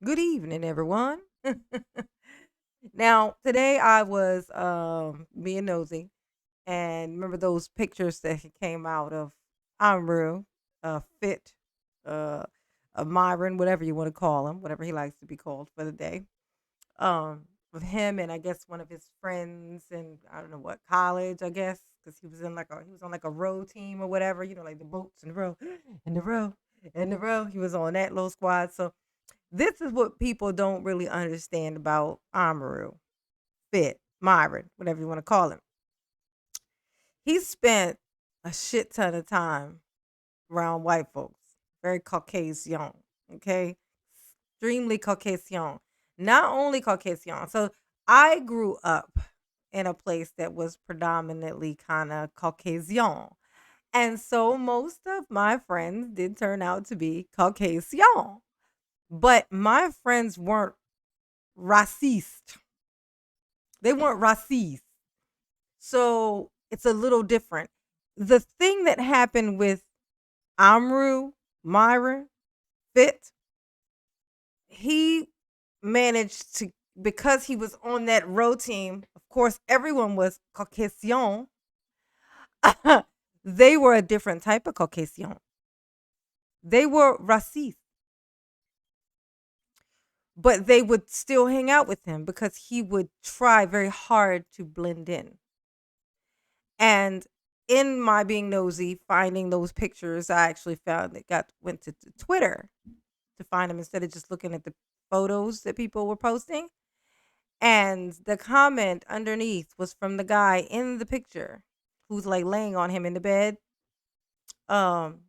Good evening, everyone. Now, today I was being nosy and remember those pictures that came out of Amrou, Fit, uh, Myron, whatever you want to call him, whatever he likes to be called for the day. Um, with him and I guess one of his friends in I don't know what college, I guess, because he was on like a row team or whatever, like the boats in the row, in the row, in the row. He was on that little squad. So this is what people don't really understand about Amaru, Fit, Myron, whatever you want to call him. He spent a shit ton of time around white folks, very Caucasian, okay? Extremely Caucasian. Not only Caucasian. So I grew up in a place that was predominantly kind of Caucasian. And so most of my friends did turn out to be Caucasian. But my friends weren't racist. They weren't racist. So it's a little different. The thing that happened with Amru, Myron, Fit, he managed to, because he was on that row team, of course, everyone was Caucasian. They were a different type of Caucasian. They were racist, but they would still hang out with him because he would try very hard to blend in. And in my being nosy, finding those pictures, I actually found that got went to Twitter to find them instead of just looking at the photos that people were posting. And the comment underneath was from the guy in the picture who's like laying on him in the bed. Um,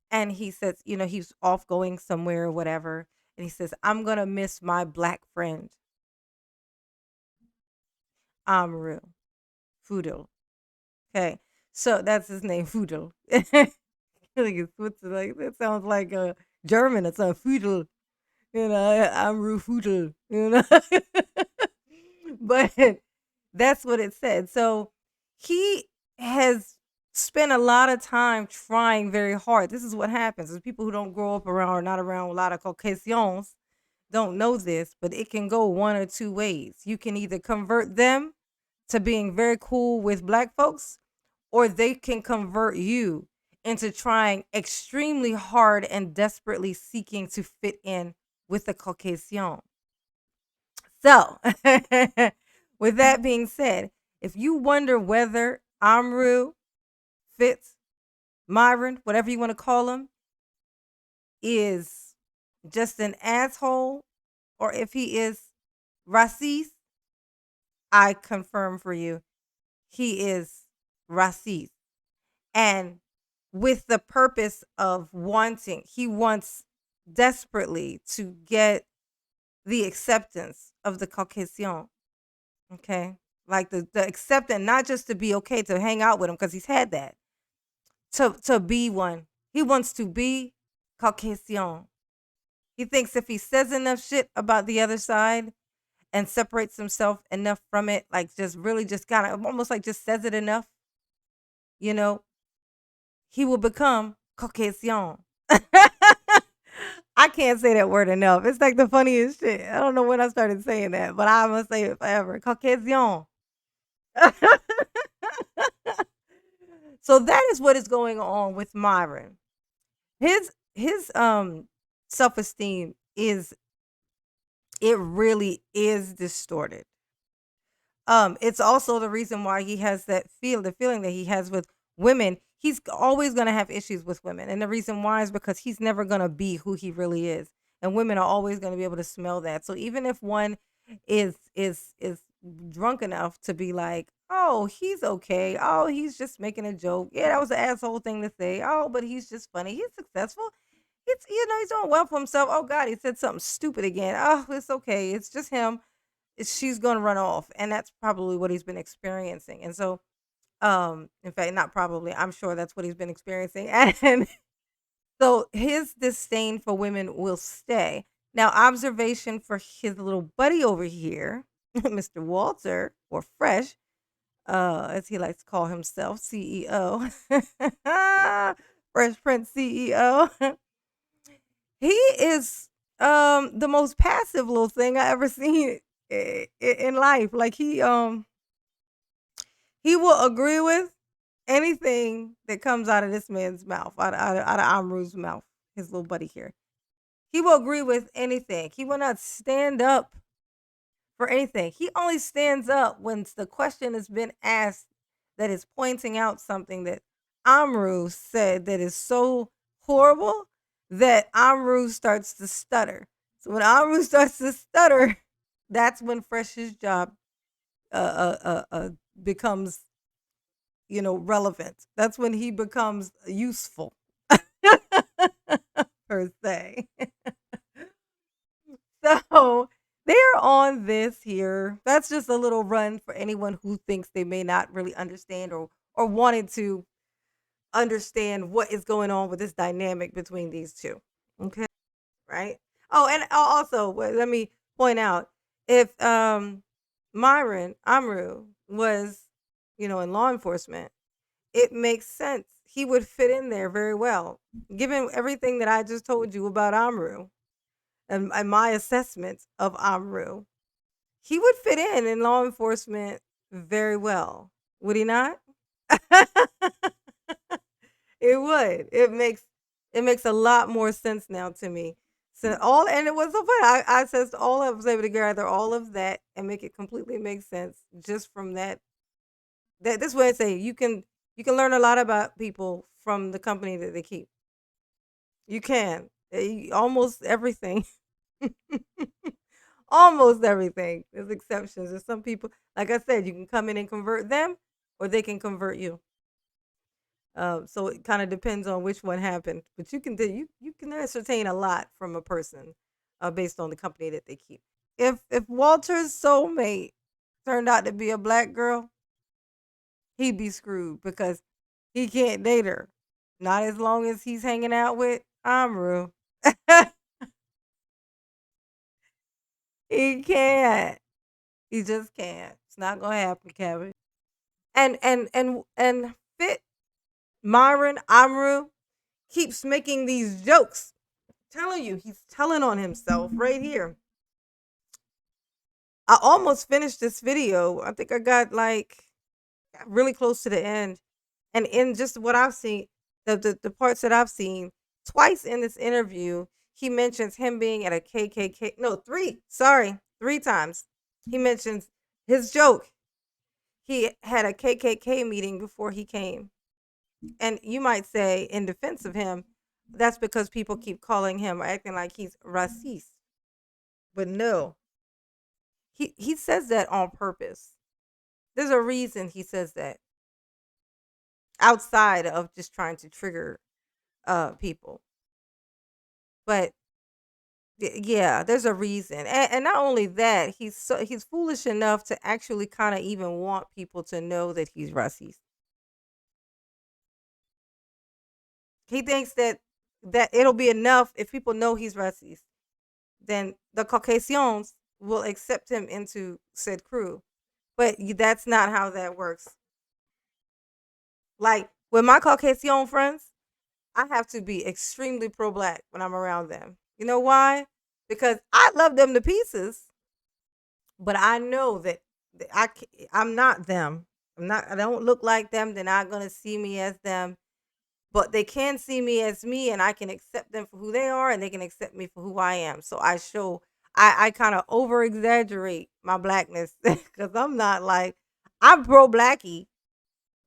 and he says, he's off going somewhere or whatever. And he says, I'm gonna miss my black friend, Amrou Fudl. Okay. So that's his name, Fudl. Like it's Switzerland. Like that sounds like a German. It's a Fudel. Amrou Fudel. But that's what it said. So he has spent a lot of time trying very hard. This is what happens. Is people who don't grow up around or not around a lot of Caucasians don't know this, but it can go one or two ways. You can either convert them to being very cool with black folks, or they can convert you into trying extremely hard and desperately seeking to fit in with the Caucasian. So, with that being said, if you wonder whether Amru, Fitz, Myron, whatever you want to call him, is just an asshole or if he is racist, I confirm for you, he is racist. And with the purpose of he wants desperately to get the acceptance of the Caucasian. Okay. Like the acceptance, not just to be okay to hang out with him because he's had that. To be one. He wants to be Caucasian. He thinks if he says enough shit about the other side and separates himself enough from it, like just really just kind of almost like just says it enough, you know, he will become Caucasian. I can't say that word enough. It's like the funniest shit. I don't know when I started saying that, but I'm gonna say it forever. Caucasian. So that is what is going on with Myron. His self-esteem is it really is distorted. It's also the reason why he has the feeling that he has with women. He's always going to have issues with women, and the reason why is because he's never going to be who he really is, and women are always going to be able to smell that. So even if one is drunk enough to be like, oh, he's okay, oh, he's just making a joke, yeah, that was an asshole thing to say, oh, but he's just funny, he's successful, he's doing well for himself. Oh God, he said something stupid again. Oh, it's okay, it's just him, she's going to run off, and that's probably what he's been experiencing. And so in fact, not probably, I'm sure that's what he's been experiencing. And so his disdain for women will stay. Now, observation for his little buddy over here, Mr. Walter, or Fresh, as he likes to call himself, CEO. Fresh Prince CEO. He is the most passive little thing I ever seen in life. Like he will agree with anything that comes out of this man's mouth, out of Amrou's mouth, his little buddy here. He will agree with anything. He will not stand up for anything. He only stands up when the question has been asked that is pointing out something that Amrou said that is so horrible that Amrou starts to stutter. So when Amrou starts to stutter, that's when Fresh's job becomes, relevant. That's when he becomes useful, per se. So they're on this here. That's just a little run for anyone who thinks they may not really understand or wanted to understand what is going on with this dynamic between these two. Okay, right? Oh, and also let me point out if Myron Amrou was, in law enforcement, it makes sense. He would fit in there very well, given everything that I just told you about Amrou and my assessment of Amrou. He would fit in law enforcement very well, would he not? It would. It makes a lot more sense now to me. So all and it was so funny. I said all I was able to gather all of that and make it completely make sense just from that. That this way I say you can learn a lot about people from the company that they keep. You can. Almost everything. Almost everything. There's exceptions. There's some people, like I said, you can come in and convert them, or they can convert you. So it kind of depends on which one happened. But you can ascertain a lot from a person, based on the company that they keep. If Walter's soulmate turned out to be a black girl, he'd be screwed because he can't date her. Not as long as he's hanging out with Amru. He can't. He just can't. It's not gonna happen, Kevin. And Fit Myron Amru keeps making these jokes. Telling you, he's telling on himself right here. I almost finished this video. I think I got like really close to the end. And in just what I've seen, the parts that I've seen, twice in this interview, he mentions him being at a KKK. No, three times. He mentions his joke. He had a KKK meeting before he came. And you might say, in defense of him, that's because people keep calling him or acting like he's racist. But no, he says that on purpose. There's a reason he says that outside of just trying to trigger people. But yeah, there's a reason. And not only that, he's foolish enough to actually kind of even want people to know that he's racist. He thinks that it'll be enough if people know he's racist. Then the Caucasians will accept him into said crew. But that's not how that works. Like with my Caucasian friends, I have to be extremely pro black when I'm around them. You know why? Because I love them to pieces, but I know that I'm not them. I don't look like them. They're not going to see me as them, but they can see me as me, and I can accept them for who they are, and they can accept me for who I am. So I kind of over exaggerate my blackness because I'm not like, I'm pro blacky.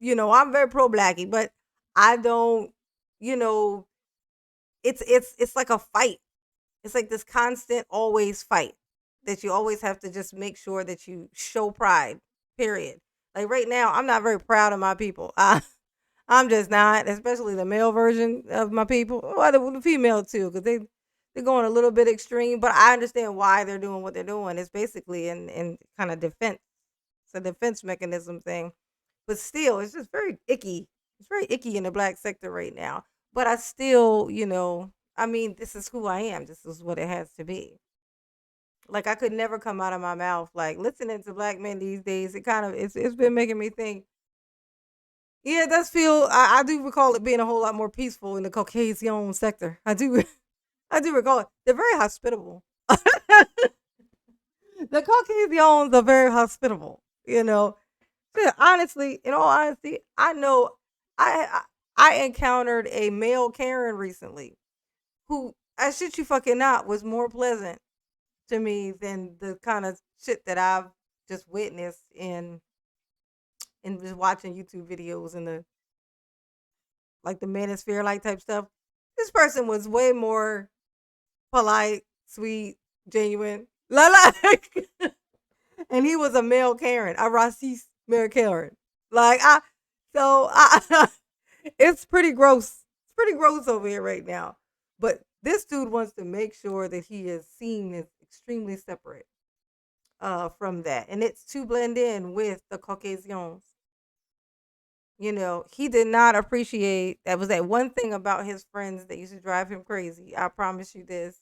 I'm very pro blacky, but I don't, you know, it's like a fight. It's like this constant always fight that you always have to just make sure that you show pride. Period. Like right now, I'm not very proud of my people. I'm just not, especially the male version of my people. Well, the female too, because they're going a little bit extreme. But I understand why they're doing what they're doing. It's basically in kind of defense. It's a defense mechanism thing. But still, it's just very icky. It's very icky in the black sector right now. But I still, I mean, this is who I am. This is what it has to be. Like I could never come out of my mouth like listening to black men these days. It's been making me think. Yeah, it does feel. I do recall it being a whole lot more peaceful in the Caucasian sector. I do. I do recall it. They're very hospitable. The Caucasians are very hospitable. Yeah, honestly, in all honesty, I know I encountered a male Karen recently who, I shit you fucking not, was more pleasant to me than the kind of shit that I've just witnessed in just watching YouTube videos and the like the manosphere like type stuff. This person was way more polite, sweet, genuine. La la. And he was a male Karen, a racist male Karen. Like I it's pretty gross. It's pretty gross over here right now. But this dude wants to make sure that he is seen as extremely separate from that. And it's to blend in with the Caucasians. He did not appreciate that was that one thing about his friends that used to drive him crazy. I promise you this.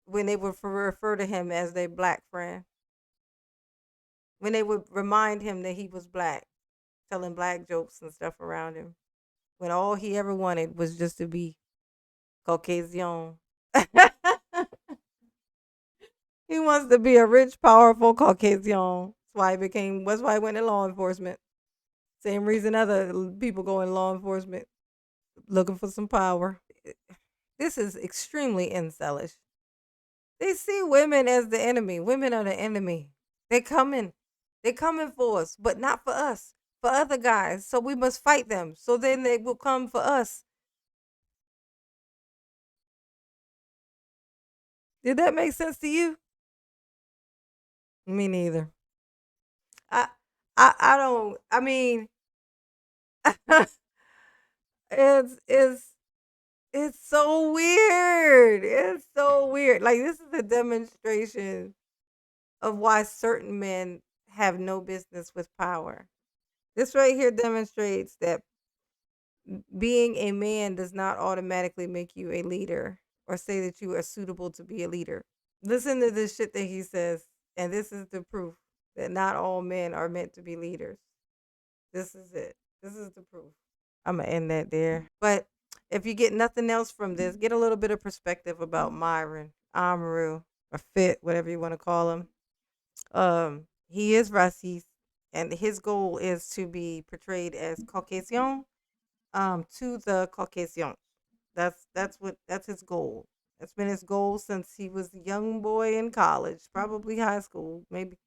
When they would refer to him as their black friend. When they would remind him that he was black, telling black jokes and stuff around him. When all he ever wanted was just to be Caucasian. He wants to be a rich, powerful Caucasian. That's why he went in law enforcement. Same reason other people go in law enforcement, looking for some power. This is extremely incelish. They see women as the enemy. Women are the enemy. They coming. They coming for us, but not for us. For other guys. So we must fight them. So then they will come for us. Did that make sense to you? Me neither. I I don't I mean it's it's so weird. It's so weird. Like this is a demonstration of why certain men have no business with power. This right here demonstrates that being a man does not automatically make you a leader or say that you are suitable to be a leader. Listen to this shit that he says, and this is the proof that not all men are meant to be leaders. This is it. This is the proof. I'm gonna end that there. But if you get nothing else from this, get a little bit of perspective about Myron, Amrou, or Fit, whatever you want to call him. He is racist, and his goal is to be portrayed as Caucasian, to the Caucasian. That's his goal. That's been his goal since he was a young boy in college, probably high school, maybe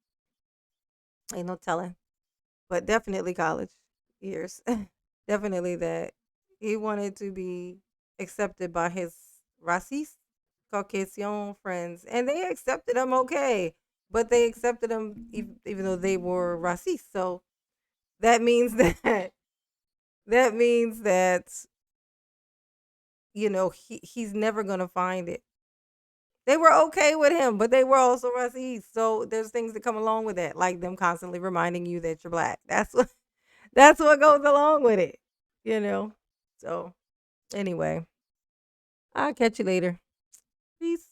ain't no telling, but definitely college years. Definitely that he wanted to be accepted by his racist Caucasian friends, and they accepted him okay, but they accepted him even though they were racist. So that means that that means that he's never gonna find it. They were okay with him, but they were also racist. So there's things that come along with that, like them constantly reminding you that you're black. That's what goes along with it, you know. So anyway, I'll catch you later. Peace.